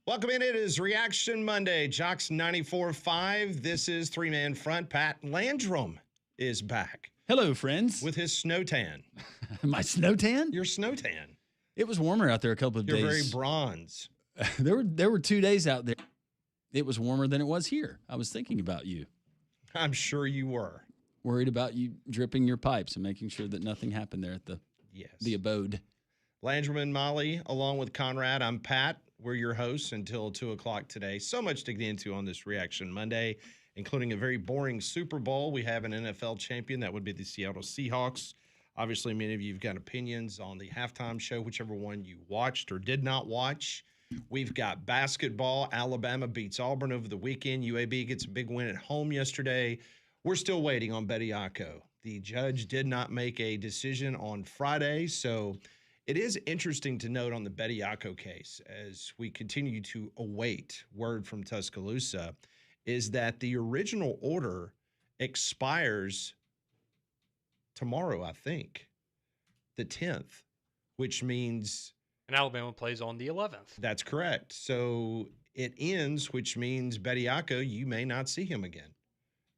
Welcome in. It is Reaction Monday. Jocks 94.5. This is three-man front. Pat Landrum is back. Hello, friends. With his snow tan. My snow tan? Your snow tan. It was warmer out there a couple of days. You're very bronze. There were 2 days out there. It was warmer than it was here. I was thinking about you. I'm sure you were. Worried about you dripping your pipes and making sure that nothing happened there at the abode. Landrum and Molly, along with Conrad. I'm Pat. We're your hosts until 2 o'clock today. So much to get into on this Reaction Monday, including a very boring Super Bowl. We have an NFL champion. That would be the Seattle Seahawks. Obviously, many of you have got opinions on the halftime show, whichever one you watched or did not watch. We've got basketball. Alabama beats Auburn over the weekend. UAB gets a big win at home yesterday. We're still waiting on Bediako. The judge did not make a decision on Friday, so it is interesting to note on the Bediako case, as we continue to await word from Tuscaloosa, is that the original order expires tomorrow, I think, the 10th, which means... And Alabama plays on the 11th. That's correct. So it ends, which means Bediako, you may not see him again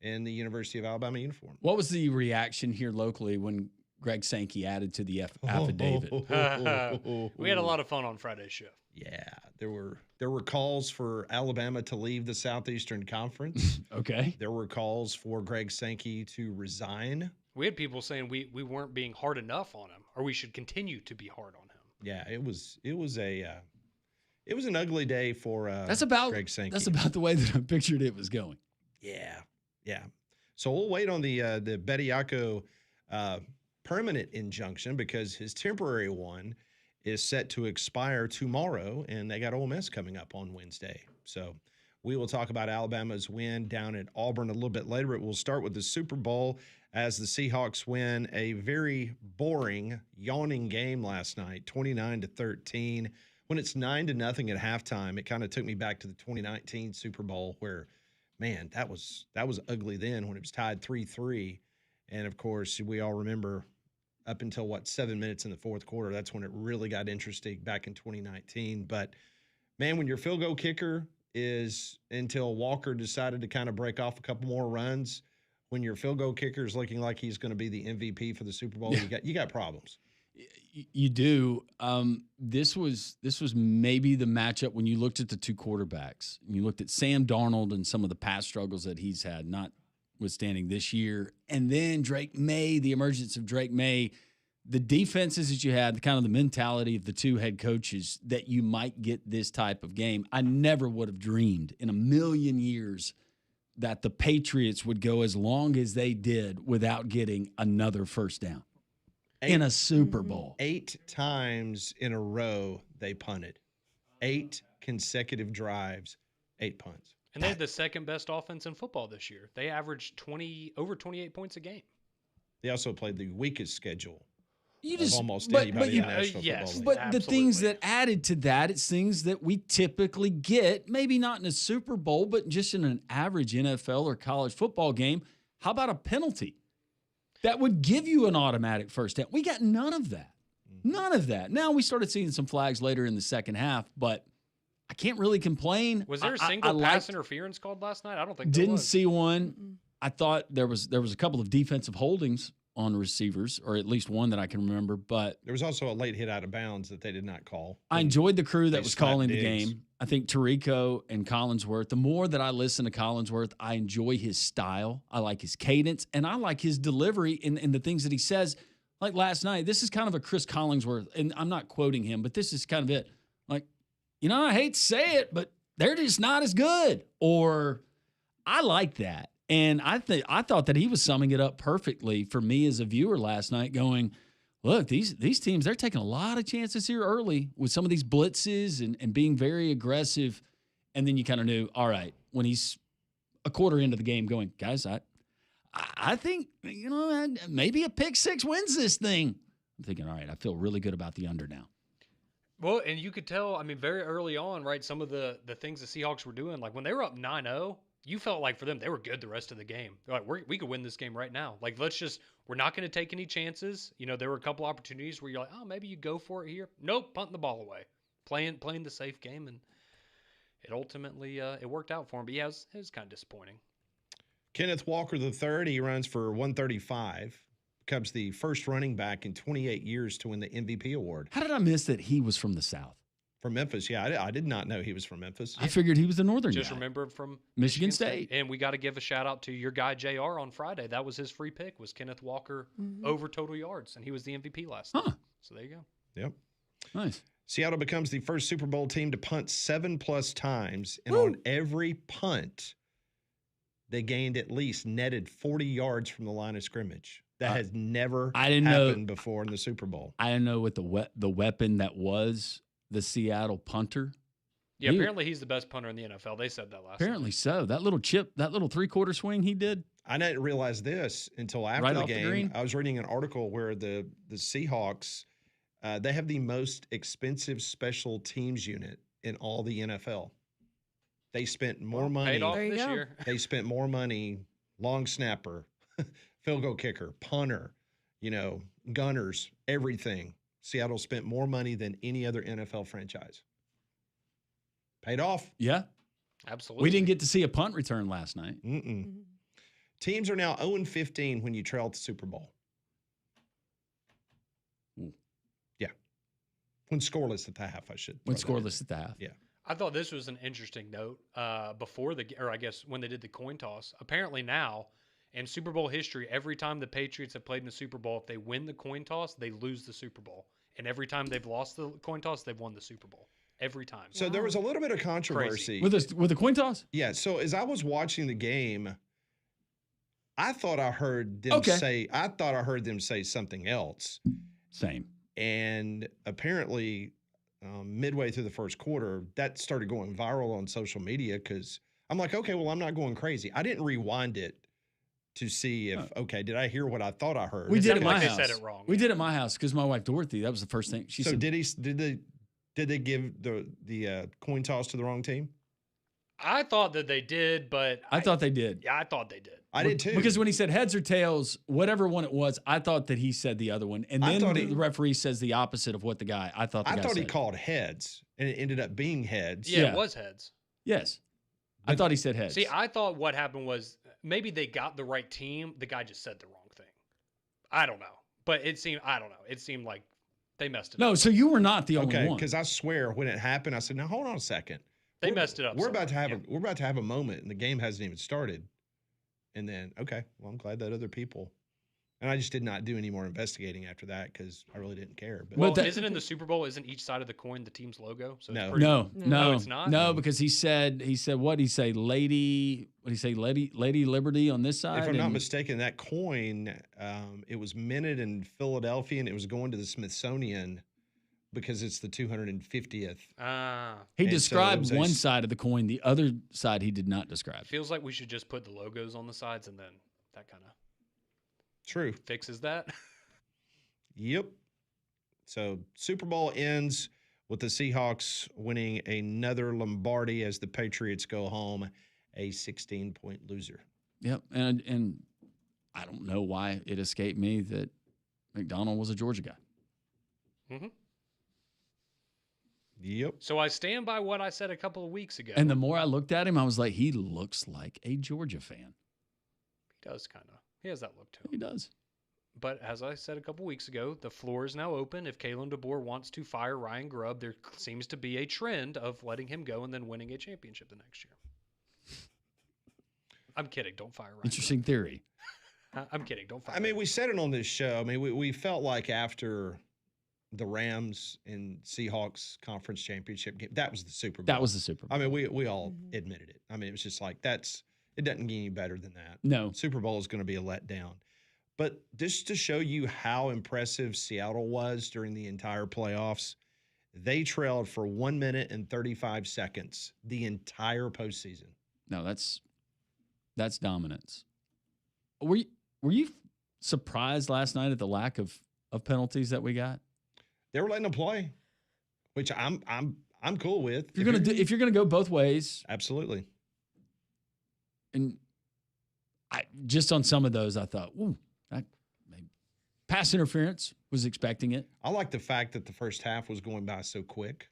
in the University of Alabama uniform. What was the reaction here locally when Greg Sankey added to the affidavit? We had a lot of fun on Friday's show. Yeah, there were calls for Alabama to leave the Southeastern Conference. Okay. There were calls for Greg Sankey to resign. We had people saying we weren't being hard enough on him, or we should continue to be hard on him. Yeah, it was an ugly day for Greg Sankey. That's about the way that I pictured it was going. Yeah. So we'll wait on the Bediako permanent injunction, because his temporary one is set to expire tomorrow, and they got Ole Miss coming up on Wednesday. So we will talk about Alabama's win down at Auburn a little bit later, but we'll start with the Super Bowl as the Seahawks win a very boring, yawning game last night, 29-13. When it's 9-0 at halftime, it kind of took me back to the 2019 Super Bowl where, man, that was ugly then when it was tied 3-3. And, of course, we all remember up until, 7 minutes in the fourth quarter, that's when it really got interesting back in 2019. But, man, when your field goal kicker is, until Walker decided to kind of break off a couple more runs, when your field goal kicker is looking like he's going to be the MVP for the Super Bowl, you got problems. You do. This was maybe the matchup when you looked at the two quarterbacks and you looked at Sam Darnold and some of the past struggles that he's had, notwithstanding this year, and then Drake May, the emergence of Drake May, the defenses that you had, the kind of the mentality of the two head coaches, that you might get this type of game. I never would have dreamed in a million years that the Patriots would go as long as they did without getting another first down in a Super Bowl. 8 times in a row they punted. 8 consecutive drives, 8 punts. And they had the second best offense in football this year. They averaged over 28 points a game. They also played the weakest schedule of almost but anybody in the National Football yes, League. But absolutely. the things that added to that, it's things that we typically get, maybe not in a Super Bowl, but just in an average NFL or college football game. How about a penalty that would give you an automatic first down? We got none of that. None of that. Now, we started seeing some flags later in the second half, but I can't really complain. Was there a single pass interference called last night? I don't think there didn't was. see one. I thought there was a couple of defensive holdings on receivers, or at least one that I can remember. But there was also a late hit out of bounds that they did not call. I enjoyed the crew that was calling the Diggs. game. I think Tirico and Collinsworth, the more that I listen to Collinsworth, I enjoy his style. I like his cadence, and I like his delivery in the things that he says. Like last night, this is kind of a Chris Collinsworth, and I'm not quoting him, but this is kind of it. Like, I hate to say it, but they're just not as good. Or I like that. And I thought that he was summing it up perfectly for me as a viewer last night, going, look, these teams, they're taking a lot of chances here early with some of these blitzes and being very aggressive. And then you kind of knew, all right, when he's a quarter into the game going, guys, I think, maybe a pick six wins this thing. I'm thinking, all right, I feel really good about the under now. Well, and you could tell, very early on, right, some of the things the Seahawks were doing, like when they were up 9-0, you felt like for them, they were good the rest of the game. They're like, we could win this game right now. Like, we're not going to take any chances. There were a couple opportunities where you're like, oh, maybe you go for it here. Nope, punting the ball away. Playing the safe game. And it ultimately it worked out for him. But yeah, it was kind of disappointing. Kenneth Walker III, he runs for 135, becomes the first running back in 28 years to win the MVP award. How did I miss that he was from the South? From Memphis, yeah. I did not know he was from Memphis. I figured he was a Northern Just guy. remember from Michigan State. And we got to give a shout out to your guy JR on Friday. That was his free pick, was Kenneth Walker over total yards, and he was the MVP last night. So there you go. Yep. Nice. Seattle becomes the first Super Bowl team to punt 7+ times, and on every punt, they gained at least netted 40 yards from the line of scrimmage. That has never happened before in the Super Bowl. I didn't know what the weapon that was the Seattle punter. Yeah, apparently he's the best punter in the NFL. They said that last Apparently night. so. That little chip, that little 3/4 swing he did. I didn't realize this until after Right the off the game. green? I was reading an article where the Seahawks, they have the most expensive special teams unit in all the NFL. They spent more money. Paid off There you this go. year. They spent more money, long snapper, field goal kicker, punter, gunners, everything. Seattle spent more money than any other NFL franchise. Paid off. Yeah. Absolutely. We didn't get to see a punt return last night. Mm-mm. Teams are now 0-15 when you trail at the Super Bowl. Ooh. Yeah. When scoreless at the half, I should. When throw that in. scoreless at the half. Yeah. I thought this was an interesting note before I guess when they did the coin toss. Apparently now, in Super Bowl history, every time the Patriots have played in the Super Bowl, if they win the coin toss, they lose the Super Bowl. And every time they've lost the coin toss, they've won the Super Bowl. Every time. So there was a little bit of controversy. With the coin toss? Yeah. So as I was watching the game, I thought I heard them say something else. Same. And apparently, midway through the first quarter, that started going viral on social media because I'm like, okay, well, I'm not going crazy. I didn't rewind it to see if, did I hear what I thought I heard? We did at sounded my like they house. said it wrong. We did at my house because my wife Dorothy, that was the first thing she So said. did they give the coin toss to the wrong team? I thought that they did, but I thought they did. Yeah, I thought they did. I did too. Because when he said heads or tails, whatever one it was, I thought that he said the other one. And I then thought the referee says the opposite of what the guy, I thought the guy he said. called heads, and it ended up being heads. Yeah, Yeah. it was heads. Yes. I thought he said heads. See, I thought what happened was maybe they got the right team. The guy just said the wrong thing. I don't know. But it seemed like they messed it up. No, so you were not the only Okay, one. because I swear when it happened, I said, "Now hold on a second. They messed it up We're about to have somewhere. we're about to have a moment, and the game hasn't even started." And then, okay, well, I'm glad that other people, and I just did not do any more investigating after that because I really didn't care. But Well, But that- isn't in the Super Bowl, isn't each side of the coin the team's logo? So No. it's pretty, No, No, it's not? No, because he said what did he say? Lady Liberty on this side. if I'm not and- mistaken, that coin, it was minted in Philadelphia, and it was going to the Smithsonian because it's the 250th. He and so it described was a one s- side of the coin. The other side he did not describe. feels like we should just put the logos on the sides and then that kind of True. fixes that. Yep. So Super Bowl ends with the Seahawks winning another Lombardi as the Patriots go home, a 16-point loser. Yep, and I don't know why it escaped me that McDonald was a Georgia guy. hmm Yep. So I stand by what I said a couple of weeks ago. And the more I looked at him, I was like, he looks like a Georgia fan. He does kind of. He has that look to He him. does. But as I said a couple weeks ago, the floor is now open. If Kalen DeBoer wants to fire Ryan Grubb, there seems to be a trend of letting him go and then winning a championship the next year. I'm kidding. Don't fire Ryan. Interesting theory. Grubb. I'm kidding. Don't fire. I mean, him. we said it on this show. I mean, we felt like after the Rams and Seahawks conference championship game, that was the Super Bowl. That was the Super Bowl. I mean, we all admitted it. I mean, it was just like, it doesn't get any better than that. No. Super Bowl is going to be a letdown. But just to show you how impressive Seattle was during the entire playoffs, they trailed for 1 minute and 35 seconds the entire postseason. No, that's dominance. Were you surprised last night at the lack of penalties that we got? They were letting them play, which I'm cool with. If you're gonna go both ways, Absolutely. and I just on some of those, I thought, pass interference, was expecting it. I like the fact that the first half was going by so quick.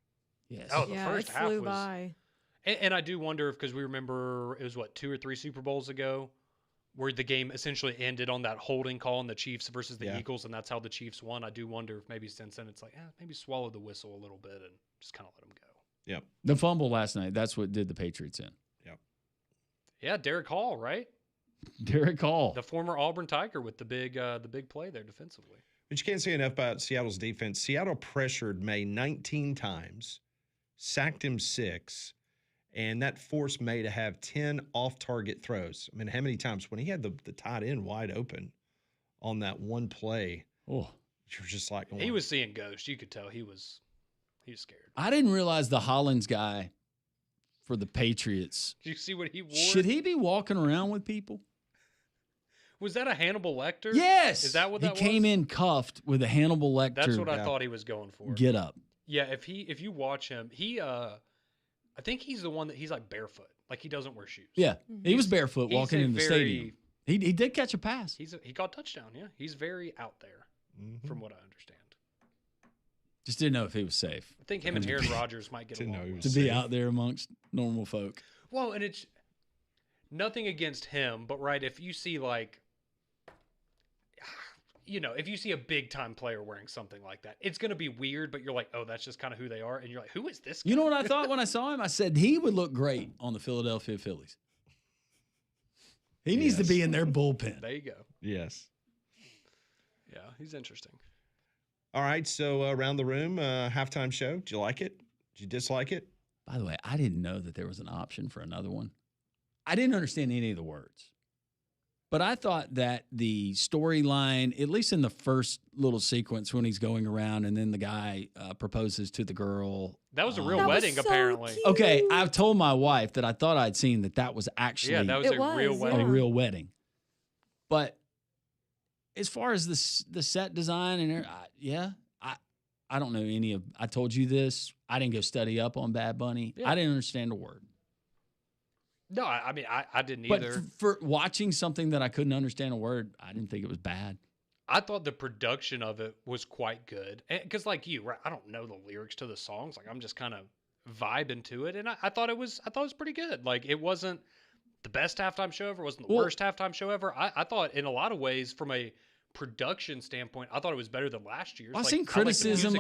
Yes. Oh, the Yeah, first it half flew was. by. And I do wonder if, because we remember it was, 2 or 3 Super Bowls ago where the game essentially ended on that holding call in the Chiefs versus the Eagles, and that's how the Chiefs won. I do wonder if maybe since then it's like, maybe swallow the whistle a little bit and just kind of let them go. Yep. The fumble last night, that's what did the Patriots in. Yep. Yeah, Derek Hall, right? Derek Hall. The former Auburn Tiger with the big play there defensively. But you can't say enough about Seattle's defense. Seattle pressured May 19 times, sacked him 6, and that forced May to have 10 off-target throws. I mean, how many times when he had the tight end wide open on that one play, you're just like, he was seeing ghosts. You could tell he was scared. I didn't realize the Hollins guy for the Patriots. Did you see what he wore? Should he be walking around with people? Was that a Hannibal Lecter? Yes. Is that what that was? He came in cuffed with a Hannibal Lecter. That's what I thought he was going for. Get up. Yeah, if you watch him, I think he's the one that he's like barefoot. Like he doesn't wear shoes. Yeah. He was barefoot walking in the very, stadium. He did catch a pass. He caught a touchdown, yeah. He's very out there, from what I understand. Just didn't know if he was safe. I think him and Aaron Rodgers might get along. To be out there amongst normal folk. Well, and it's nothing against him, but right, if you see like, if you see a big time player wearing something like that, it's going to be weird, but you're like, oh, that's just kind of who they are. And you're like, who is this guy? You know what I thought when I saw him? I said, he would look great on the Philadelphia Phillies. He needs to be in their bullpen. There you go. Yes. Yeah, he's interesting. All right, so around the room, halftime show. Did you like it? Did you dislike it? By the way, I didn't know that there was an option for another one. I didn't understand any of the words. But I thought that the storyline, at least in the first little sequence when he's going around and then the guy proposes to the girl. That was a real wedding, so apparently. cute. Okay, I've told my wife that I thought I'd seen that was actually that was It a was, real yeah. wedding. a real wedding. But as far as the set design and I don't know any of. I told you this. I didn't go study up on Bad Bunny. Yeah. I didn't understand a word. No, I mean, I didn't But either. for watching something that I couldn't understand a word, I didn't think it was bad. I thought the production of it was quite good. Because like you, right, I don't know the lyrics to the songs. Like I'm just kind of vibing to it. And I thought it was pretty good. Like it wasn't the best halftime show ever. It wasn't the worst halftime show ever. I thought in a lot of ways from a production standpoint, I thought it was better than last year's. I've seen criticism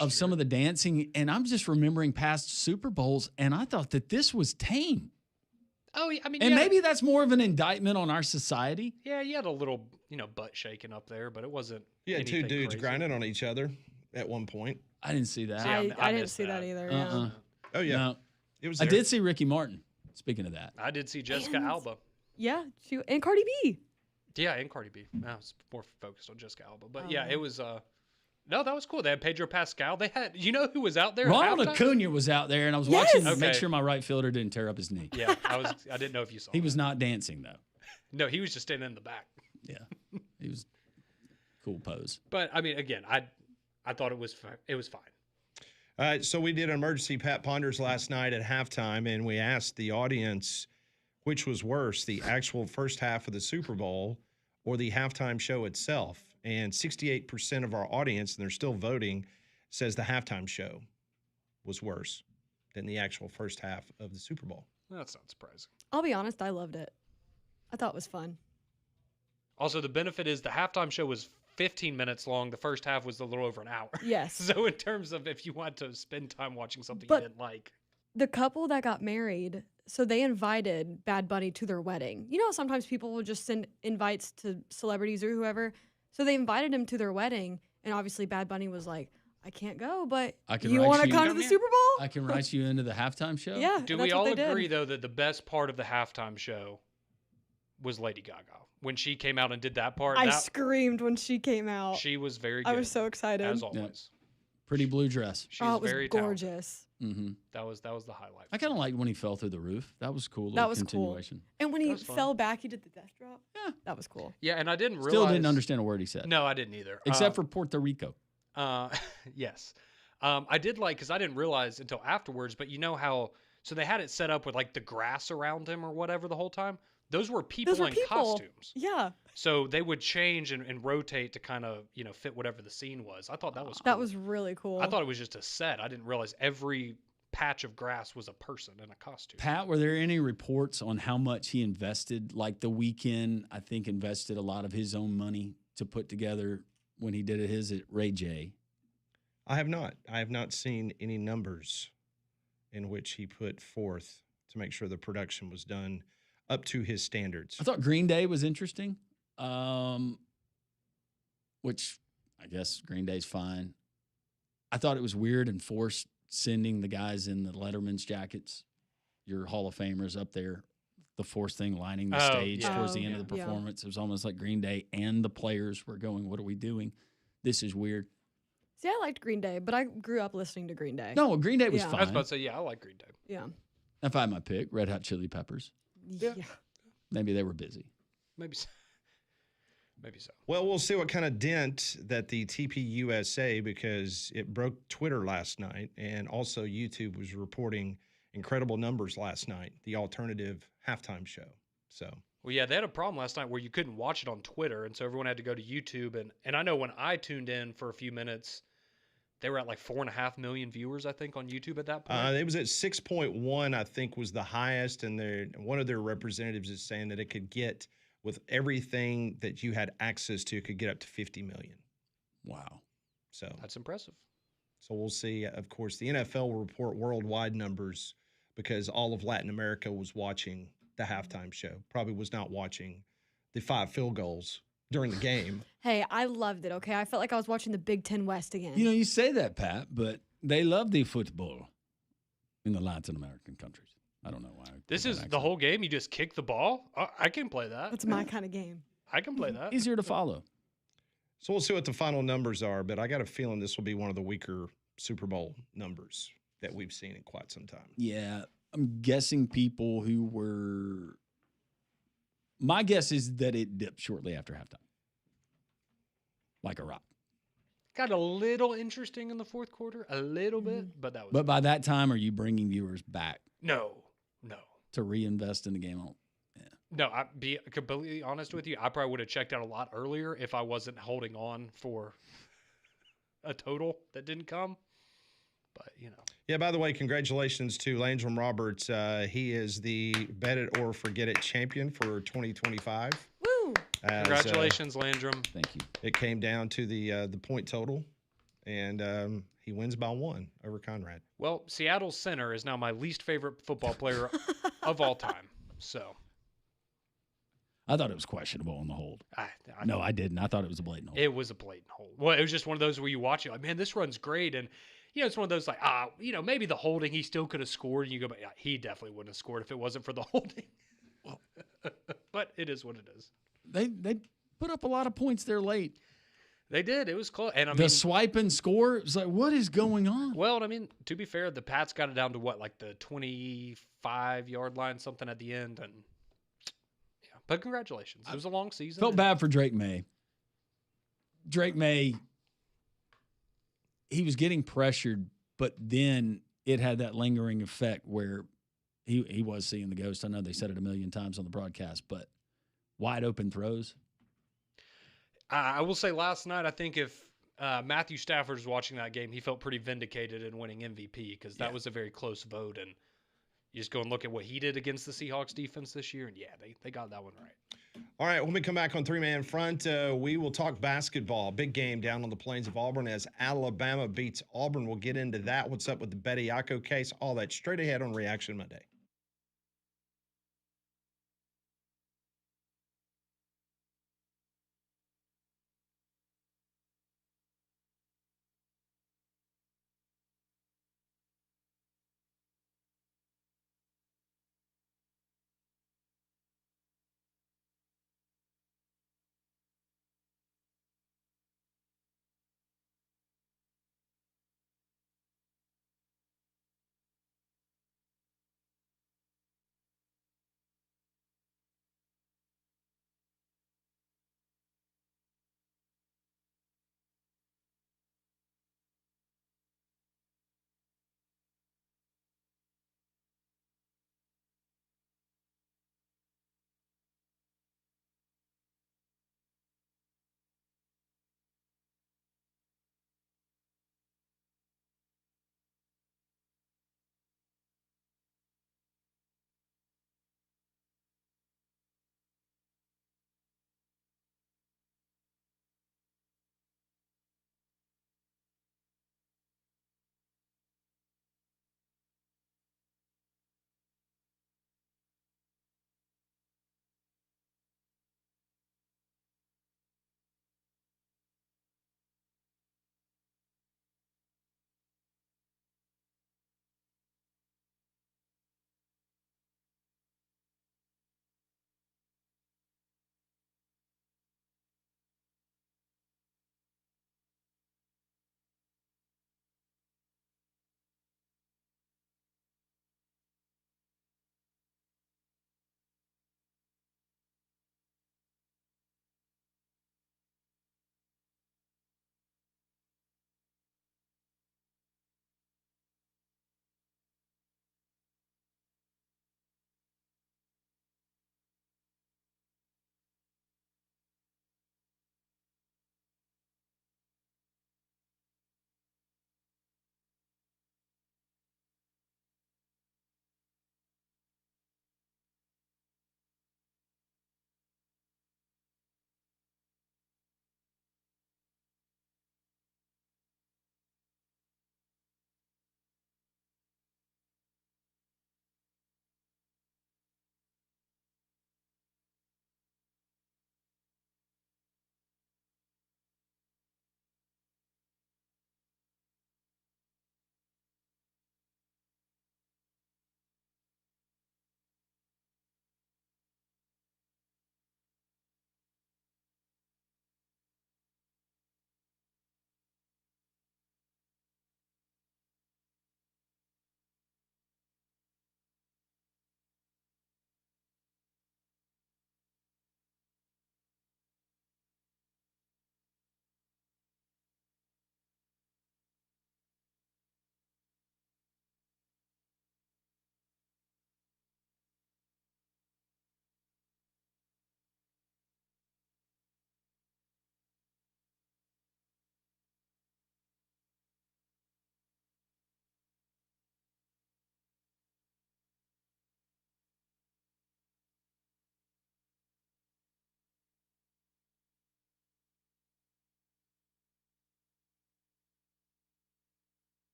of some of the dancing, and I'm just remembering past Super Bowls, and I thought that this was tame. Oh, yeah, I mean, and maybe that's more of an indictment on our society. Yeah, you had a little, butt shaking up there, but it wasn't. Yeah, two anything dudes crazy. grinding on each other at one point. I didn't see that. See, I didn't missed see that either. Uh-uh. Yeah. Oh yeah, No. it was. I There. did see Ricky Martin. Speaking of that, I did see Jessica And- Alba. Yeah, and Cardi B. Yeah, and Cardi B. I was more focused on Jessica Alba, but yeah, it was. No, that was cool. They had Pedro Pascal. They had, who was out there? at Ronald halftime? Acuna was out there, and I was Yes! watching to make Okay. sure my right fielder didn't tear up his knee. Yeah, I didn't know if you saw. He that. was not dancing though. No, he was just standing in the back. Yeah, he was cool pose. But I mean, again, I thought it was fine. All right, so we did an emergency Pat Ponders last night at halftime, and we asked the audience which was worse, the actual first half of the Super Bowl or the halftime show itself. And 68% of our audience, and they're still voting, says the halftime show was worse than the actual first half of the Super Bowl. That's not surprising. I'll be honest, I loved it. I thought it was fun. Also, the benefit is the halftime show was 15 minutes long. The first half was a little over an hour. Yes. So in terms of if you want to spend time watching something But- you didn't like. The couple that got married, so they invited Bad Bunny to their wedding. You know, sometimes people will just send invites to celebrities or whoever. So they invited him to their wedding, and obviously Bad Bunny was like, I can't go, but I can you write want to you- come to Come the here. Super Bowl? I can write you into the halftime show. Yeah. Do and we that's what all they did. agree, though, that the best part of the halftime show was Lady Gaga? When she came out and did that part, I screamed when she came out. she was very good. I was so excited. As always. Pretty blue dress. She Oh, was it was very talented. gorgeous. Mm-hmm. That was the highlight. I kind of liked when he fell through the roof. That was cool. That little was cool. continuation. And when he was fun. fell back, he did the death drop. Yeah. That was cool. Yeah, and I didn't realize. Still didn't understand a word he said. No, I didn't either. Except for Puerto Rico. Yes. I did like, because I didn't realize until afterwards, but you know how, so they had it set up with like the grass around him or whatever the whole time. Those were people Those were in people. costumes. Yeah. So they would change and rotate to kind of, fit whatever the scene was. I thought that was cool. That was really cool. I thought it was just a set. I didn't realize every patch of grass was a person in a costume. Pat, were there any reports on how much he invested? Like the weekend, I think invested a lot of his own money to put together when he did his at Ray J. I have not. I have not seen any numbers in which he put forth to make sure the production was done up to his standards. I thought Green Day was interesting, which I guess Green Day's fine. I thought it was weird and forced sending the guys in the Letterman's jackets, your Hall of Famers up there, the forced thing lining the stage towards the end of the performance. It was almost like Green Day and the players were going, what are we doing? This is weird. See, I liked Green Day, but I grew up listening to Green Day. No, Green Day was Yeah. fine. I was about to say, yeah, I like Green Day. Yeah. If I had my pick, Red Hot Chili Peppers. Yeah. Maybe they were busy. Maybe so. Maybe so. Well, we'll see what kind of dent that the TPUSA, because it broke Twitter last night, and also YouTube was reporting incredible numbers last night, the alternative halftime show. So, Well, yeah, they had a problem last night where you couldn't watch it on Twitter, and so everyone had to go to YouTube. And I know when I tuned in for a few minutes, they were at like 4.5 million viewers, I think, on YouTube at that point. it was at 6.1, I think, was the highest, and one of their representatives is saying that it could get, with everything that you had access to, could get up to 50 million. Wow. So That's impressive. So we'll see. Of course, the NFL will report worldwide numbers because all of Latin America was watching the halftime show. Probably was not watching the 5 field goals during the game. Hey, I loved it, okay? I felt like I was watching the Big Ten West again. You know, you say that, Pat, but they love the football in the Latin American countries. I don't know why. This is the whole game. You just kick the ball. I can play that. That's my kind of game. I can play that. Easier to follow. So we'll see what the final numbers are, but I got a feeling this will be one of the weaker Super Bowl numbers that we've seen in quite some time. Yeah, I'm guessing people who were. My guess is that it dipped shortly after halftime, like a rock. Got a little interesting in the fourth quarter, a little bit, but that was. But by that time, are you bringing viewers back no. to reinvest in the game? No, I'll be completely honest with you. I probably would have checked out a lot earlier if I wasn't holding on for a total that didn't come. But, you know. Yeah, by the way, congratulations to Landrum Roberts. He is the Bet It or Forget It champion for 2025. Woo! Congratulations, Landrum. Thank you. It came down to the point total, and he wins by 1 over Conrad. Well, Seattle center is now my least favorite football player of all time. So. I thought it was questionable on the hold. No, I didn't. I thought it was a blatant hold. It was a blatant hold. Well, it was just one of those where you watch it like, man, this run's great. And, you know, it's one of those like, maybe the holding, he still could have scored. And you go, but yeah, he definitely wouldn't have scored if it wasn't for the holding. Well, but it is what it is. They put up a lot of points there late. They did. It was close. And The swipe and score, it was like, what is going on? Well, I mean, to be fair, the Pats got it down to what, like the 25-yard line, something at the end. And yeah, but congratulations. It was a long season. Felt bad for Drake May. Drake May, he was getting pressured, but then it had that lingering effect where he was seeing the ghost. I know they said it a million times on the broadcast, but wide open throws. I will say last night, I think if Matthew Stafford was watching that game, he felt pretty vindicated in winning MVP because that was a very close vote. And you just go and look at what he did against the Seahawks defense this year, and yeah, they got that one right. All right, when we come back on Three Man Front, we will talk basketball. Big game down on the plains of Auburn as Alabama beats Auburn. We'll get into that. What's up with the Bediako case? All that straight ahead on Reaction Monday.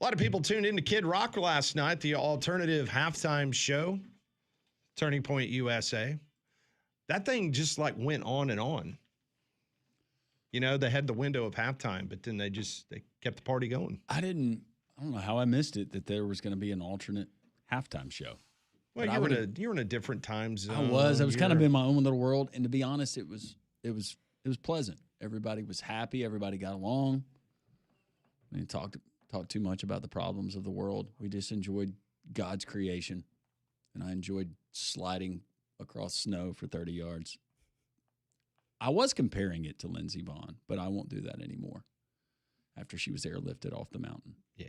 A lot of people tuned into Kid Rock last night, the alternative halftime show, Turning Point USA. That thing just like went on and on. You know, they had the window of halftime, but then they kept the party going. I don't know how I missed it that there was going to be an alternate halftime show. Well, you were in a different time zone. I was kind of in my own little world, and to be honest, it was pleasant. Everybody was happy. Everybody got along. We didn't talk too much about the problems of the world. We just enjoyed God's creation, and I enjoyed sliding across snow for 30 yards. I was comparing it to Lindsey Vonn, but I won't do that anymore after she was airlifted off the mountain. Yeah.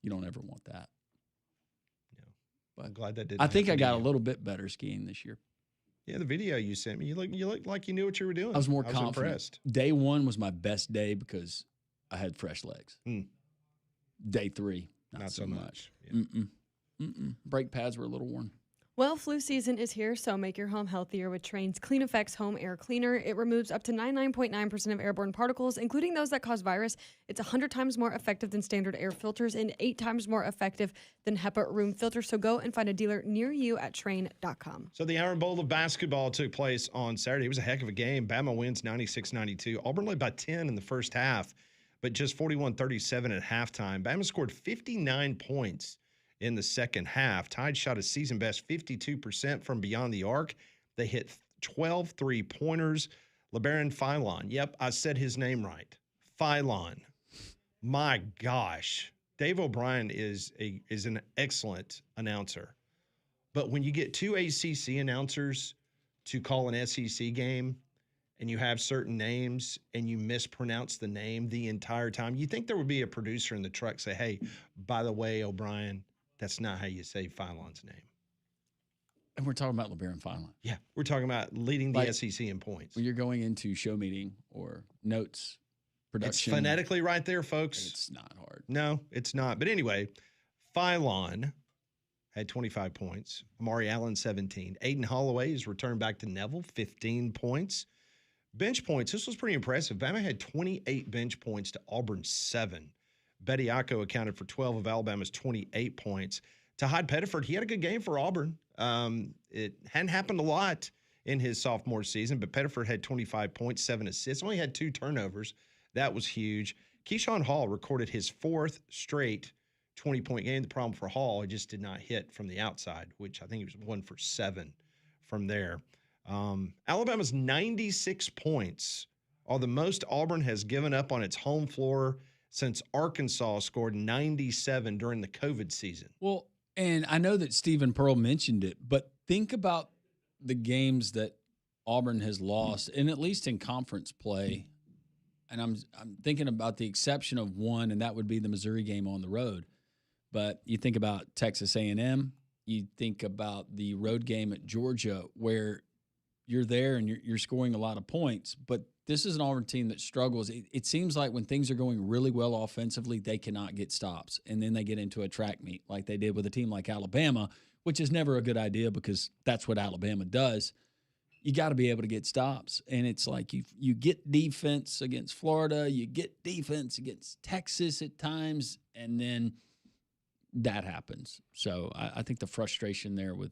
You don't ever want that. No. But I'm glad that didn't I think I happen to got a you. little bit better skiing this year. Yeah, the video you sent me, you look like you knew what you were doing. I was more confident. Impressed. Day 1 was my best day because I had fresh legs. Mm. Day 3, not so much. Yeah. Brake pads were a little worn. Well, flu season is here, so make your home healthier with Trane's Clean Effects Home Air Cleaner. It removes up to 99.9% of airborne particles, including those that cause virus. It's 100 times more effective than standard air filters and 8 times more effective than HEPA room filters. So go and find a dealer near you at Trane.com. So the Iron Bowl of basketball took place on Saturday. It was a heck of a game. Bama wins 96-92. Auburn led by 10 in the first half, but just 41-37 at halftime. Bama scored 59 points in the second half. Tide shot a season-best 52% from beyond the arc. They hit 12 three-pointers. LeBaron Philon. Yep, I said his name right. Philon. My gosh. Dave O'Brien is an excellent announcer. But when you get 2 ACC announcers to call an SEC game and you have certain names and you mispronounce the name the entire time, you think there would be a producer in the truck say, hey, by the way, O'Brien, that's not how you say Philon's name. And we're talking about LeBaron Philon. Yeah, we're talking about leading the SEC in points. When you're going into show meeting or notes, production. It's phonetically right there, folks. It's not hard. No, it's not. But anyway, Philon had 25 points. Amari Allen, 17. Aiden Holloway is returned back to Neville, 15 points. Bench points, this was pretty impressive. Bama had 28 bench points to Auburn's 7. Betty Acco accounted for 12 of Alabama's 28 points. Tahad Pettiford, he had a good game for Auburn. It hadn't happened a lot in his sophomore season, but Pettiford had 25 points, 7 assists, only had 2 turnovers. That was huge. Keyshawn Hall recorded his 4th straight 20-point game. The problem for Hall, he just did not hit from the outside, which I think he was 1 for 7 from there. Alabama's 96 points are the most Auburn has given up on its home floor since Arkansas scored 97 during the COVID season. Well, and I know that Stephen Pearl mentioned it, but think about the games that Auburn has lost, and at least in conference play. And I'm thinking about the exception of one, and that would be the Missouri game on the road. But you think about Texas A&M, you think about the road game at Georgia, where you're there and you're scoring a lot of points, but this is an Auburn team that struggles. It seems like when things are going really well offensively, they cannot get stops. And then they get into a track meet like they did with a team like Alabama, which is never a good idea because that's what Alabama does. You got to be able to get stops. And it's like you get defense against Florida, you get defense against Texas at times, and then that happens. So I think the frustration there with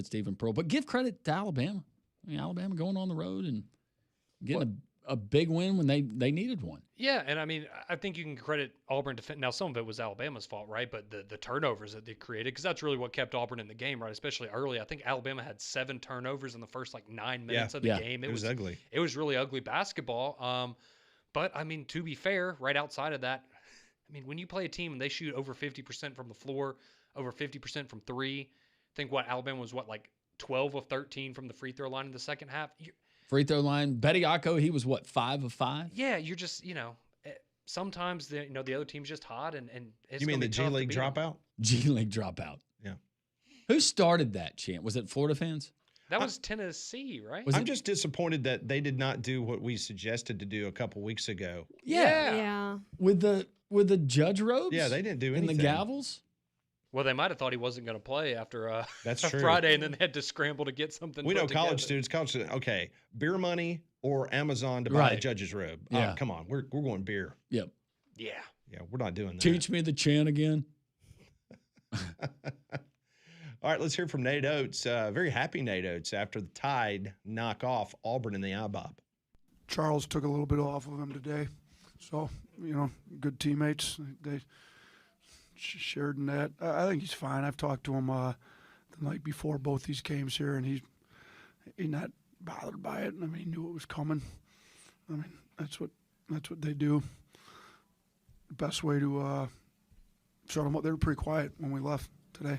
Stephen Pearl. But give credit to Alabama. I mean, Alabama going on the road and getting a big win when they needed one. Yeah, and I mean, I think you can credit Auburn now, some of it was Alabama's fault, right? But the turnovers that they created, because that's really what kept Auburn in the game, right? Especially early. I think Alabama had 7 turnovers in the first 9 minutes of the game. It was ugly. It was really ugly basketball. But I mean, to be fair, right outside of that, I mean, when you play a team and they shoot over 50% from the floor, over 50% from 3, I think Alabama was 12 of 13 from the free throw line in the second half. Free throw line. Betty Acco, he was 5 of 5? Yeah, you're just, sometimes the other team's just hot and it's You mean the G League dropout? G League dropout. Yeah. Who started that chant? Was it Florida fans? That was Tennessee, right? I'm just disappointed that they did not do what we suggested to do a couple weeks ago. Yeah. With the judge robes? Yeah, they didn't do anything. And the gavels? Well, they might have thought he wasn't going to play after That's true. Friday, and then they had to scramble to get something. We know together. college students, okay, beer money or Amazon to buy a judge's robe. Yeah. Oh, come on, we're going beer. Yep. Yeah. Yeah, we're not doing that. Teach me the chant again. All right, let's hear from Nate Oates. Very happy Nate Oates after the Tide knock off Auburn in the IBOB. Charles took a little bit off of him today. So, good teammates. They shared in that. I think he's fine. I've talked to him the night before both these games here, and he's not bothered by it. I mean, he knew it was coming. I mean, that's what they do. The best way to shut them up. They were pretty quiet when we left today.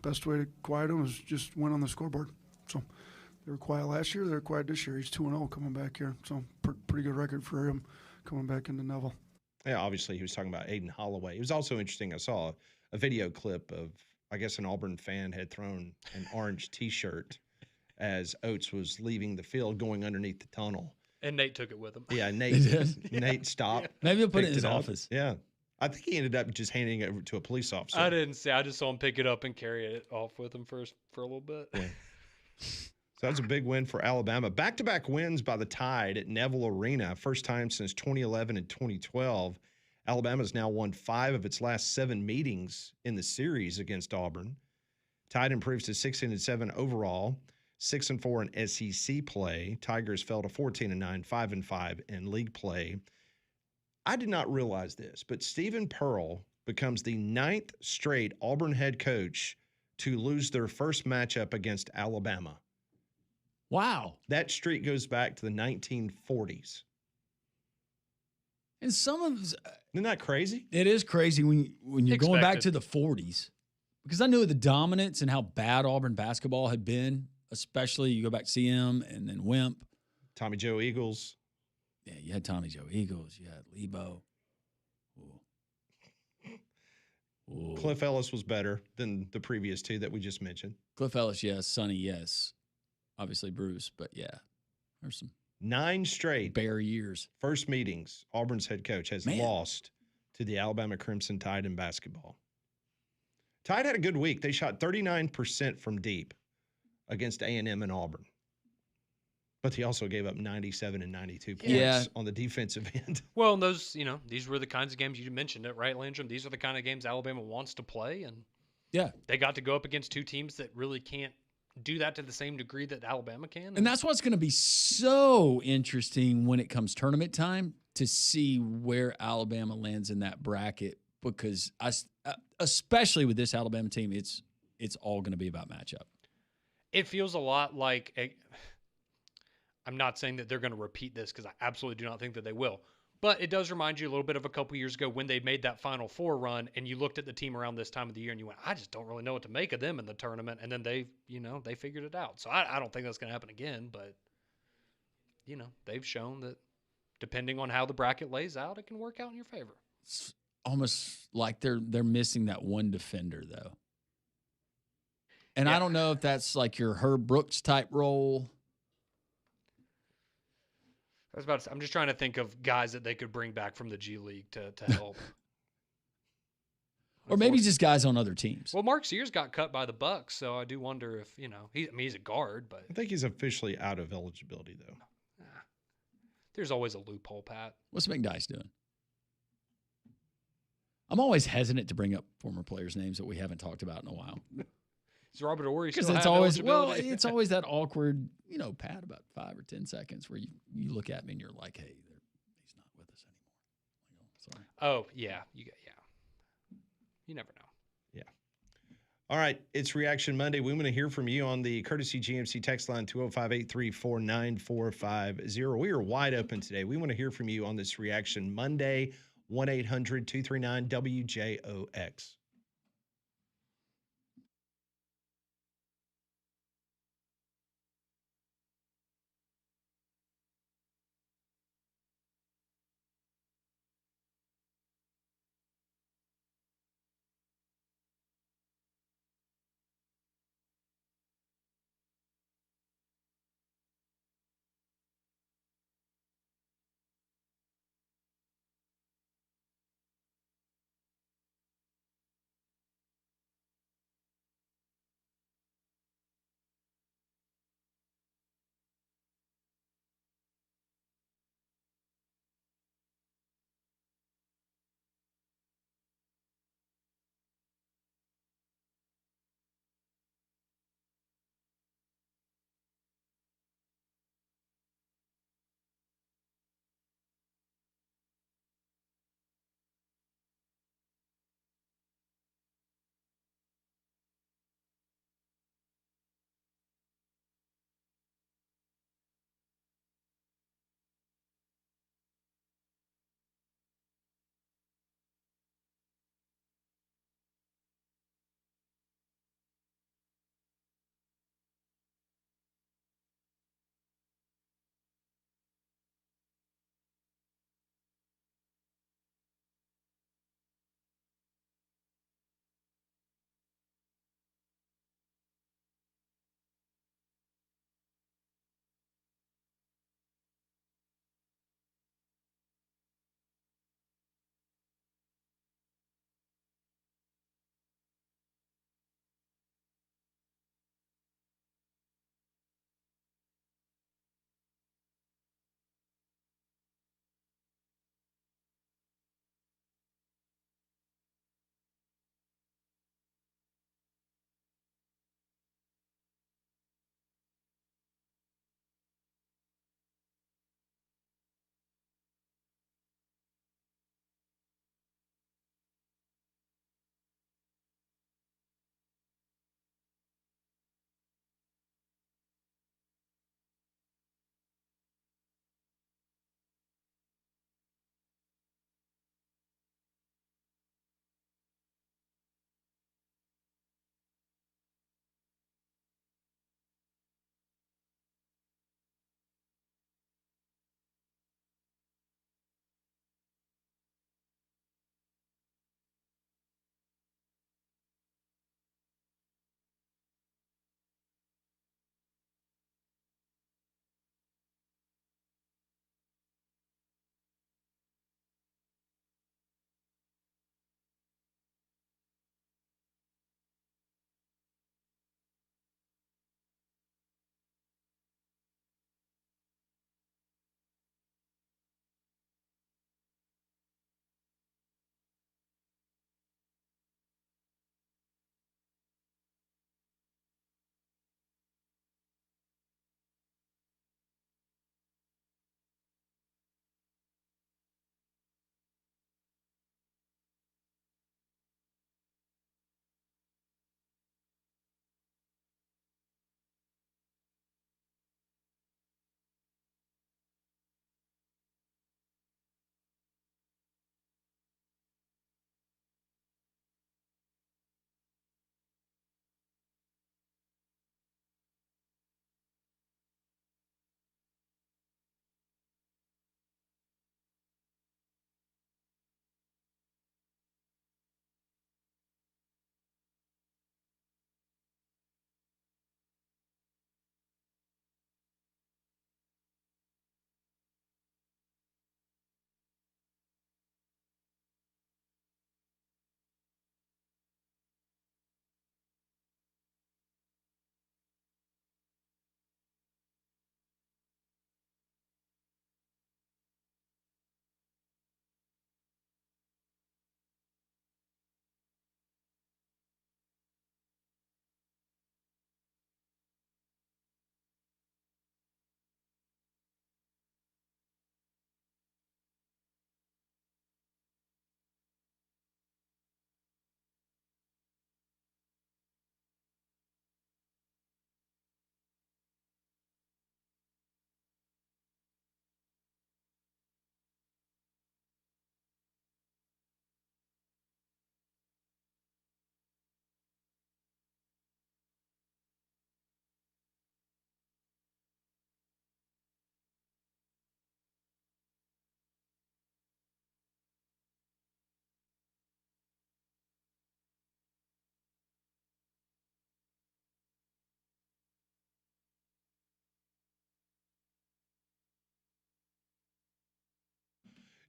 Best way to quiet them is just win on the scoreboard. So they were quiet last year. They're quiet this year. He's 2-0 coming back here. So pretty good record for him coming back into Neville. Yeah, obviously he was talking about Aiden Holloway. It was also interesting. I saw a video clip of, I guess, an Auburn fan had thrown an orange T-shirt as Oates was leaving the field going underneath the tunnel. And Nate took it with him. Yeah, Nate stopped. Maybe he'll put it in picked his up. office. Yeah. I think he ended up just handing it over to a police officer. I didn't see. I just saw him pick it up and carry it off with him for a little bit. Yeah. So that was a big win for Alabama. Back-to-back wins by the Tide at Neville Arena. First time since 2011 and 2012. Alabama's now won 5 of its last 7 meetings in the series against Auburn. Tide improves to 16-7 overall, 6-4 in SEC play. Tigers fell to 14-9, 5-5 in league play. I did not realize this, but Stephen Pearl becomes the 9th straight Auburn head coach to lose their first matchup against Alabama. Wow. That streak goes back to the 1940s. And some of Isn't that crazy? it is crazy when you're going back Expected. to the 40s, because I knew the dominance and how bad Auburn basketball had been, especially you go back to CM and then Wimp. Tommy Joe Eagles. Yeah, you had Tommy Joe Eagles, you had Lebo. Ooh. Cliff Ellis was better than the previous 2 that we just mentioned. Cliff Ellis, yes. Sonny, yes. Obviously Bruce, but yeah, there's some 9 straight bare years. first meetings Auburn's head coach has Man. lost to the Alabama Crimson Tide in basketball. Tide had a good week. They shot 39% from deep against A&M and Auburn. But he also gave up 97 and 92 points Yeah. on the defensive end. Well, and those, these were the kinds of games you mentioned it, right, Landrum? These are the kind of games Alabama wants to play, and Yeah. they got to go up against 2 teams that really can't do that to the same degree that Alabama can. And that's what's going to be so interesting when it comes tournament time to see where Alabama lands in that bracket, because especially with this Alabama team, it's all going to be about matchup. It feels a lot like I'm not saying that they're going to repeat this, because I absolutely do not think that they will. But it does remind you a little bit of a couple years ago when they made that Final Four run, and you looked at the team around this time of the year and you went, I just don't really know what to make of them in the tournament. And then they figured it out. So I don't think that's going to happen again. But, they've shown that depending on how the bracket lays out, it can work out in your favor. It's almost like they're missing that one defender, though. And Yeah. I don't know if that's like your Herb Brooks type role. I'm just trying to think of guys that they could bring back from the G League to help. Or maybe just guys on other teams. Well, Mark Sears got cut by the Bucks, so I do wonder if, he's a guard, but I think he's officially out of eligibility, though. there's always a loophole, Pat. What's McDyess doing? I'm always hesitant to bring up former players' names that we haven't talked about in a while. Is Robert Ory Because still it's have always eligibility? it's always that awkward, Pat, about 5 or 10 seconds where you look at me and you're like, hey, he's not with us anymore. Sorry. Oh, yeah. You never know. Yeah. All right. It's Reaction Monday. We want to hear from you on the Courtesy GMC text line 205-834-9450. We are wide open today. We want to hear from you on this Reaction Monday, 1-800-239-WJOX.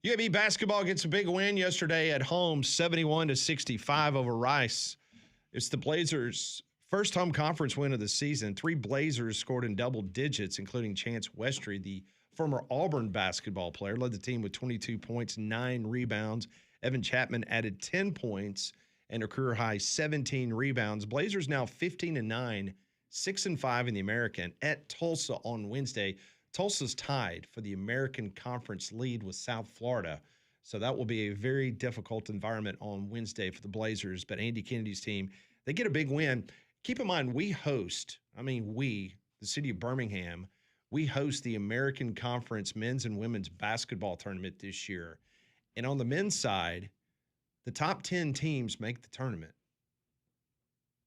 UAB basketball gets a big win yesterday at home, 71-65 over Rice. It's the Blazers' first home conference win of the season. 3 Blazers scored in double digits, including Chance Westry, the former Auburn basketball player, led the team with 22 points, 9 rebounds. Evan Chapman added 10 points and a career-high 17 rebounds. Blazers now 15-9, 6-5 in the American at Tulsa on Wednesday. Tulsa's tied for the American Conference lead with South Florida. So that will be a very difficult environment on Wednesday for the Blazers. But Andy Kennedy's team, they get a big win. Keep in mind, we, the city of Birmingham, we host the American Conference men's and women's basketball tournament this year. And on the men's side, the top 10 teams make the tournament.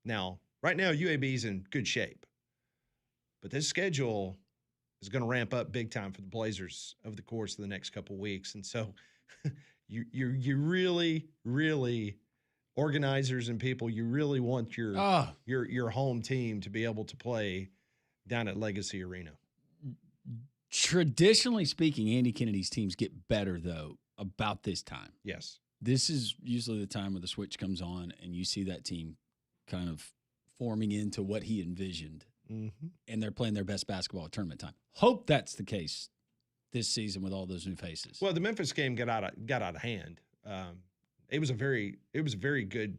Now, right now, UAB's in good shape. But this schedule is going to ramp up big time for the Blazers over the course of the next couple of weeks. And so you really, really, organizers and people, you really want your home team to be able to play down at Legacy Arena. Traditionally speaking, Andy Kennedy's teams get better, though, about this time. Yes. This is usually the time where the switch comes on and you see that team kind of forming into what he envisioned. Mm-hmm. And they're playing their best basketball at tournament time. Hope that's the case this season with all those new faces. Well, the Memphis game got out of hand. It was a very good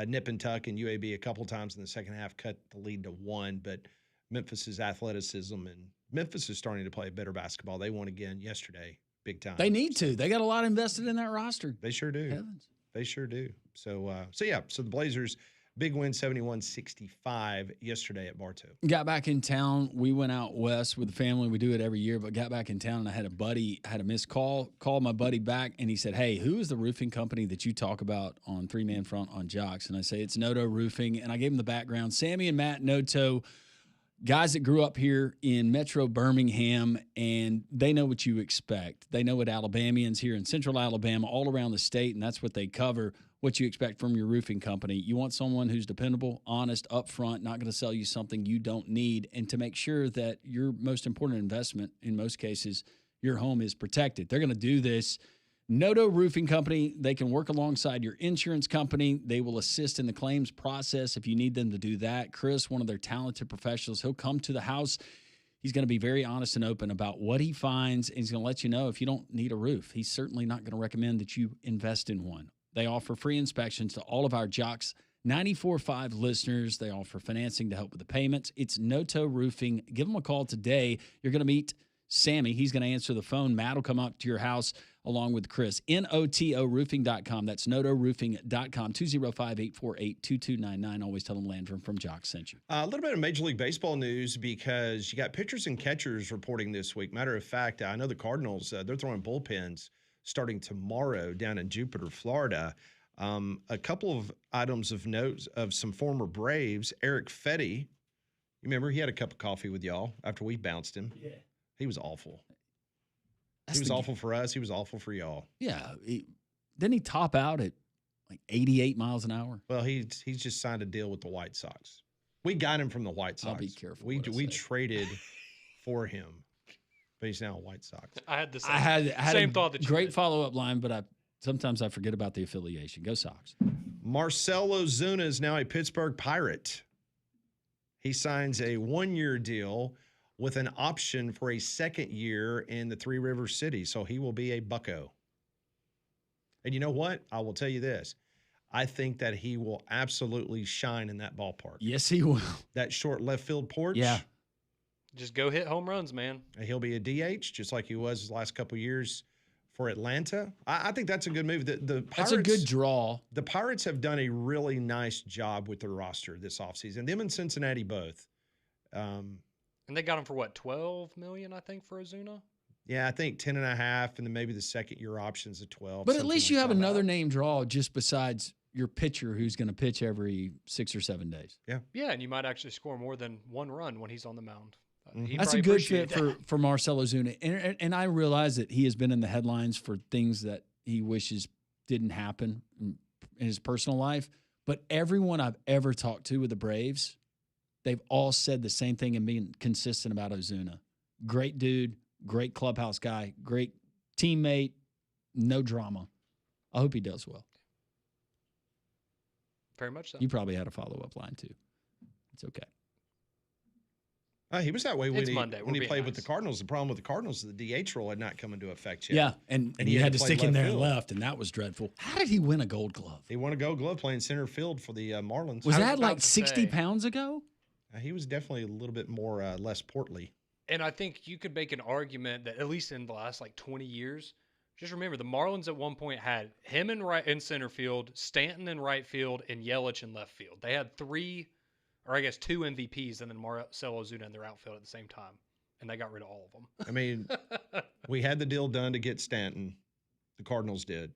nip and tuck, and UAB a couple times in the second half cut the lead to 1. But Memphis's athleticism, and Memphis is starting to play better basketball. They won again yesterday, big time. They need to. They got a lot invested in that roster. They sure do. Heavens. They sure do. So the Blazers, big win, 71-65 yesterday at Bartow. Got back in town. We went out west with the family. We do it every year, but got back in town, and I had a buddy, had a missed call, called my buddy back, and he said, hey, who is the roofing company that you talk about on Three Man Front on Jocks? And I say, it's Noto Roofing, and I gave him the background. Sammy and Matt Noto, guys that grew up here in Metro Birmingham, and they know what you expect. They know what Alabamians here in Central Alabama, all around the state, and that's what they cover, what you expect from your roofing company. You want someone who's dependable, honest, upfront, not going to sell you something you don't need, and to make sure that your most important investment, in most cases, your home is protected. They're going to do this. Noto Roofing Company, they can work alongside your insurance company. They will assist in the claims process if you need them to do that. Chris, one of their talented professionals, he'll come to the house. He's going to be very honest and open about what he finds, and he's going to let you know if you don't need a roof. He's certainly not going to recommend that you invest in one. They offer free inspections to all of our Jocks 94.5 listeners. They offer financing to help with the payments. It's Noto Roofing. Give them a call today. You're going to meet Sammy. He's going to answer the phone. Matt will come up to your house along with Chris. NOTOroofing.com. That's notoroofing.com. 205-848-2299. Always tell them Landrum from Jocks sent you. A little bit of Major League Baseball news because you got pitchers and catchers reporting this week. Matter of fact, I know the Cardinals, they're throwing bullpens starting tomorrow down in Jupiter, Florida. A couple of items of note of some former Braves. Eric Fetty, you remember he had a cup of coffee with y'all after we bounced him. Yeah. He was awful. He was awful for us. He was awful for y'all. Yeah. Didn't he top out at like 88 miles an hour? Well, he's just signed a deal with the White Sox. We got him from the White Sox. I'll be careful. We traded for him, but he's now a White Sox. I had the same, I had same a thought that you great did. follow-up line, but sometimes I forget about the affiliation. Go Sox. Marcell Ozuna is now a Pittsburgh Pirate. He signs a 1-year deal with an option for a second year in the Three Rivers City. So he will be a Bucko. And you know what? I will tell you this. I think that he will absolutely shine in that ballpark. Yes, he will. That short left field porch. Yeah. Just go hit home runs, man. And he'll be a DH just like he was his last couple of years for Atlanta. I think that's a good move. The Pirates, That's a good draw. The Pirates have done a really nice job with their roster this offseason. Them and Cincinnati both. And they got him for what, $12 million, I think, for Ozuna? Yeah, I think 10.5, and then maybe the second year option's at 12. But at something least you like have that. another name draw just besides your pitcher who's going to pitch every 6 or 7 days. Yeah, and you might actually score more than one run when he's on the mound. He'd That's a probably good appreciate fit that. for Marcell Ozuna. And I realize that he has been in the headlines for things that he wishes didn't happen in his personal life. But everyone I've ever talked to with the Braves, they've all said the same thing and been consistent about Ozuna. Great dude, great clubhouse guy, great teammate, No drama. I hope he does well. Very much so. You probably had a follow-up line, too. It's okay. He was that way when It's he, Monday. when We're he played being with the nice. Cardinals. The problem with the Cardinals is the DH rule had not come into effect yet. Yeah, and And you he had to play stick in left there field. and left, and that was dreadful. How did he win a Gold Glove? He won a Gold Glove playing center field for the Marlins. Was I was that about like to 60 say- pounds ago? He was definitely a little bit more less portly. And I think you could make an argument that at least in the last like 20 years, just remember the Marlins at one point had him in center field, Stanton in right field, and Yelich in left field. They had two MVPs and then Marcell Ozuna in their outfield at the same time, and they got rid of all of them. I mean, we had the deal done to get Stanton. The Cardinals did,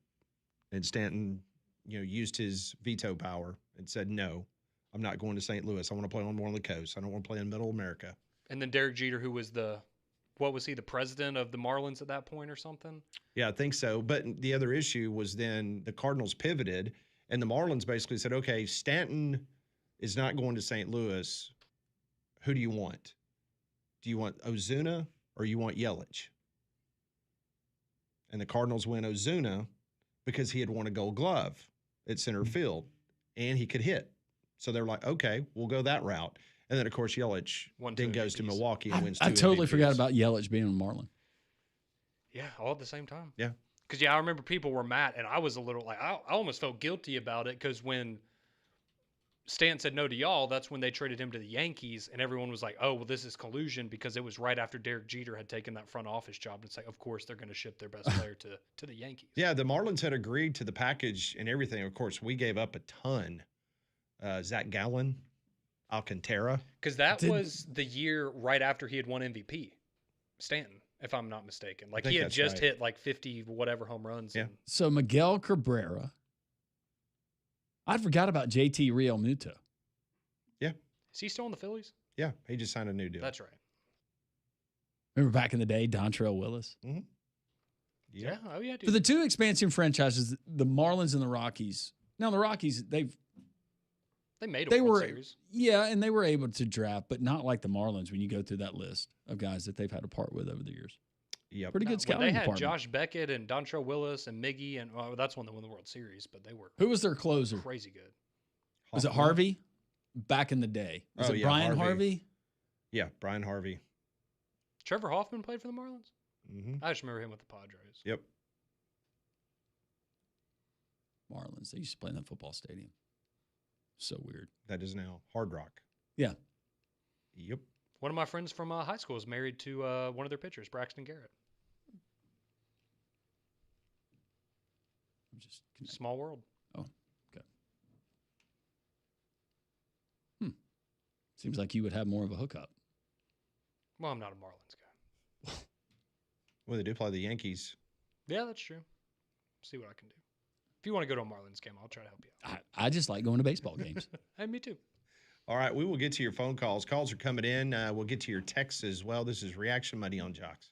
and Stanton, used his veto power and said, "No, I'm not going to St. Louis. I want to play on one of the coasts. I don't want to play in Middle America." And then Derek Jeter, who was the president of the Marlins at that point or something? Yeah, I think so. But the other issue was then the Cardinals pivoted, and the Marlins basically said, "Okay, Stanton is not going to St. Louis. Who do you want? Do you want Ozuna or you want Yelich?" And the Cardinals went Ozuna because he had won a Gold Glove at center field and he could hit. So they're like, "Okay, we'll go that route." And then, of course, Yelich Won two then goes to MVPs. Milwaukee and wins two I totally forgot MVPs. about Yelich being a Marlin. Yeah, all at the same time. Yeah. Because, I remember people were mad, and I was a little like, I almost felt guilty about it because when Stan said no to y'all, that's when they traded him to the Yankees, and everyone was like, "Oh, well, this is collusion," because it was right after Derek Jeter had taken that front office job. And it's like, of course, they're going to ship their best player to the Yankees. Yeah, the Marlins had agreed to the package and everything. Of course, we gave up a ton. Zach Gallen, Alcantara. Because that was the year right after he had won MVP, Stanton, if I'm not mistaken. Like, think he had that's just right. hit like 50 whatever home runs. Yeah. And So Miguel Cabrera. I forgot about JT Realmuto. is he still in the Phillies? Yeah, he just signed a new deal. That's right. Remember back in the day, Dontrell Willis? Yeah. Oh, yeah, dude. For the two expansion franchises, the Marlins and the Rockies. Now, the Rockies, they made a World Series. Yeah, and they were able to draft, but not like the Marlins when you go through that list of guys that they've had to part with over the years. Yep. Pretty good When scouting they had department. Josh Beckett and Dontrell Willis and Miggy, and that's when they won the World Series, but they were Who was their closer? crazy good. Was it Hoffman. Harvey? Back in the day. Was Oh, it yeah, Brian Harvey. Harvey? Yeah, Brian Harvey. Trevor Hoffman played for the Marlins? Mm-hmm. I just remember him with the Padres. Yep. Marlins. They used to play in that football stadium. So weird. That is now Hard Rock. Yeah. Yep. One of my friends from high school is married to one of their pitchers, Braxton Garrett. I'm just connected. Small world. Seems like you would have more of a hookup. Well, I'm not a Marlins guy. Well, they do play the Yankees. Yeah, that's true. See what I can do. If you want to go to a Marlins game, I'll try to help you out. I just like going to baseball games. Hey, me too. All right, we will get to your phone calls. Calls are coming in. We'll get to your texts as well. This is Reaction Money on Jocks.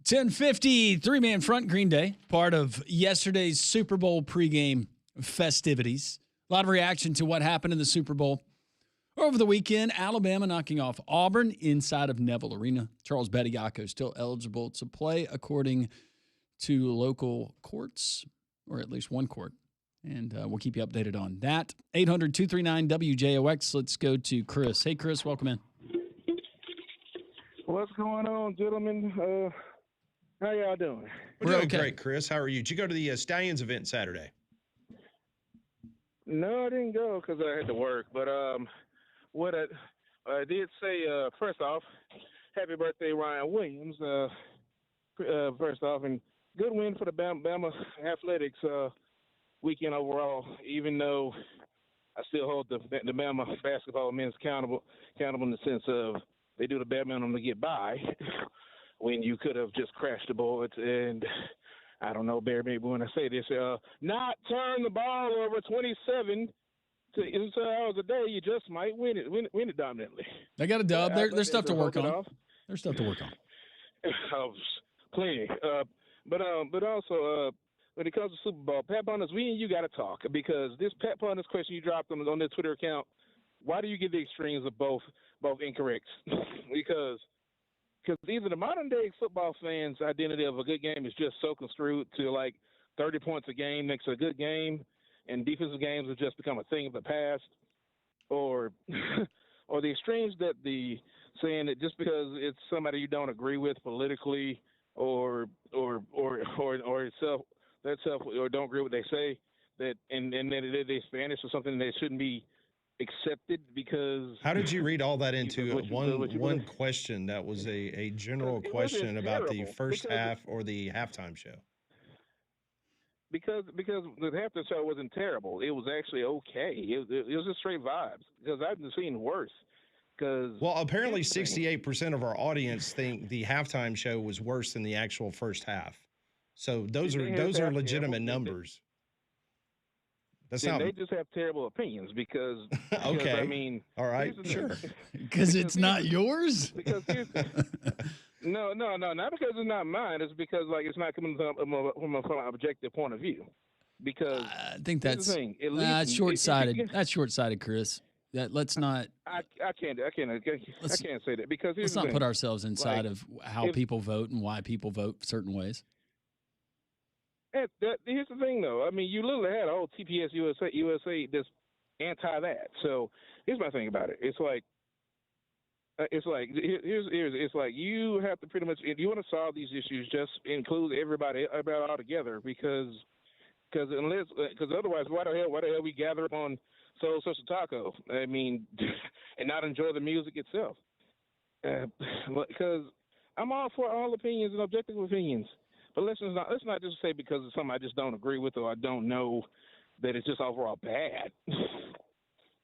10:50, three-man front, Green Day, part of yesterday's Super Bowl pregame festivities. A lot of reaction to what happened in the Super Bowl. Over the weekend, Alabama knocking off Auburn inside of Neville Arena. Charles Bediako still eligible to play according to local courts, or at least one court. And we'll keep you updated on that. 800-239-WJOX. Let's go to Chris. Hey, Chris, welcome in. What's going on, gentlemen? How y'all doing? We're doing great, Chris. How are you? Did you go to the Stallions event Saturday? No, I didn't go because I had to work. But what I did say, first off, happy birthday, Ryan Williams. First off, and good win for the Bama Athletics weekend overall, even though I still hold the Bama basketball men's accountable in the sense of they do the bare minimum to get by when you could have just crashed the boards and, I don't know, bear maybe when I say this, not turn the ball over 27 hours a day, you just might win it dominantly. They got a dub. There's stuff to work on. There's stuff to work on. Plenty. But also, when it comes to Super Bowl, Pat Bonus, we and you got to talk because this Pat Bonus question you dropped on their Twitter account, why do you get the extremes of both incorrect? because either the modern day football fans' identity of a good game is just so construed to like 30 points a game makes a good game, and defensive games have just become a thing of the past, or the extremes that the saying that just because it's somebody you don't agree with politically or itself or don't agree with what they say that and then they Spanish or something that shouldn't be accepted because. How did you read all that into one question that was a general question about the first half or the halftime show? Because the halftime show wasn't terrible. It was actually okay. It was just straight vibes because I've seen worse. Well, apparently 68% of our audience think the halftime show was worse than the actual first half. So those are legitimate numbers. They just have terrible opinions because okay. I mean, all right, sure. Because it's not yours? Because no, not because it's not mine. It's because like it's not coming from an objective point of view. Because I think that's short-sighted. That's short-sighted, Chris. Let's not. I can't say that because let's not put ourselves inside of how people vote and why people vote certain ways. Here's the thing, though. I mean, you literally had a whole TPS USA that's anti that. So here's my thing about it. It's like you have to pretty much, if you want to solve these issues, just include everybody all together because otherwise, why the hell we gather up on Soul Social Taco? I mean, and not enjoy the music itself. Because I'm all for all opinions and objective opinions. But let's not just say because it's something I just don't agree with or I don't know that it's just overall bad.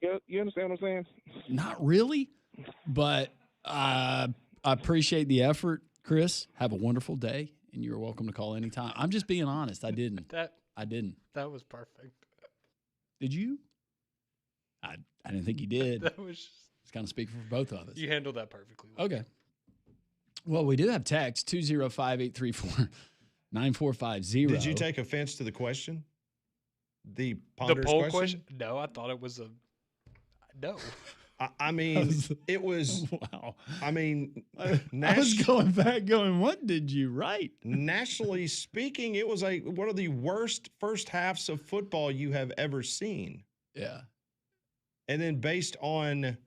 You understand what I'm saying? Not really, but I appreciate the effort, Chris. Have a wonderful day, and you're welcome to call anytime. I'm just being honest. I didn't. I didn't. That was perfect. Did you? I didn't think you did. That was just kind of speaking for both of us. You handled that perfectly. Okay. Well, we do have text 205-834-9450. Did you take offense to the question? The poll question? No, I thought it was no. I mean, it was. Wow. I mean, I was going back going, what did you write? Nationally speaking, it was one of the worst first halves of football you have ever seen. Yeah. And then based on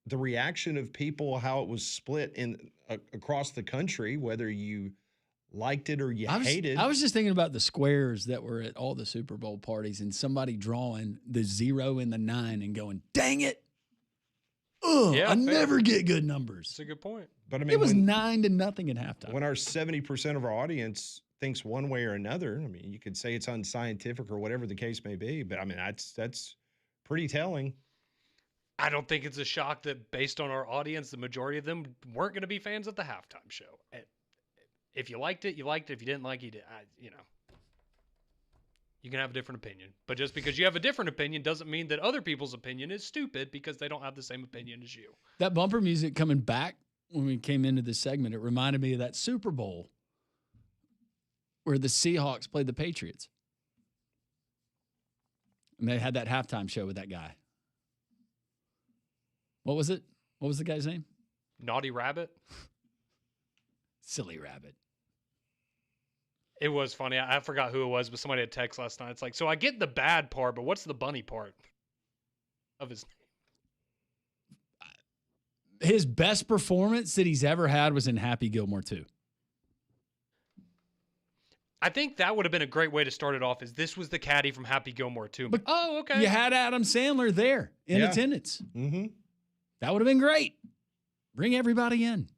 the reaction of people, how it was split across the country, whether you liked it or you hated. I was just thinking about the squares that were at all the Super Bowl parties and somebody drawing the 0 and the 9 and going, dang it. Ugh, I never get good numbers. That's a good point. But I mean, it was 9-0 at halftime. When our 70% of our audience thinks one way or another, I mean, you could say it's unscientific or whatever the case may be, but I mean, that's pretty telling. I don't think it's a shock that based on our audience, the majority of them weren't going to be fans of the halftime show. If you liked it, you liked it. If you didn't like it, you can have a different opinion. But just because you have a different opinion doesn't mean that other people's opinion is stupid because they don't have the same opinion as you. That bumper music coming back when we came into this segment. It reminded me of that Super Bowl where the Seahawks played the Patriots. And they had that halftime show with that guy. What was it? What was the guy's name? Naughty Rabbit. Silly Rabbit. It was funny. I forgot who it was, but somebody had text last night. It's like, so I get the bad part, but what's the bunny part of his name? His best performance that he's ever had was in Happy Gilmore 2. I think that would have been a great way to start it off. Is this was the caddy from Happy Gilmore 2? But oh, okay. You had Adam Sandler there in attendance. Mm-hmm. That would have been great. Bring everybody in.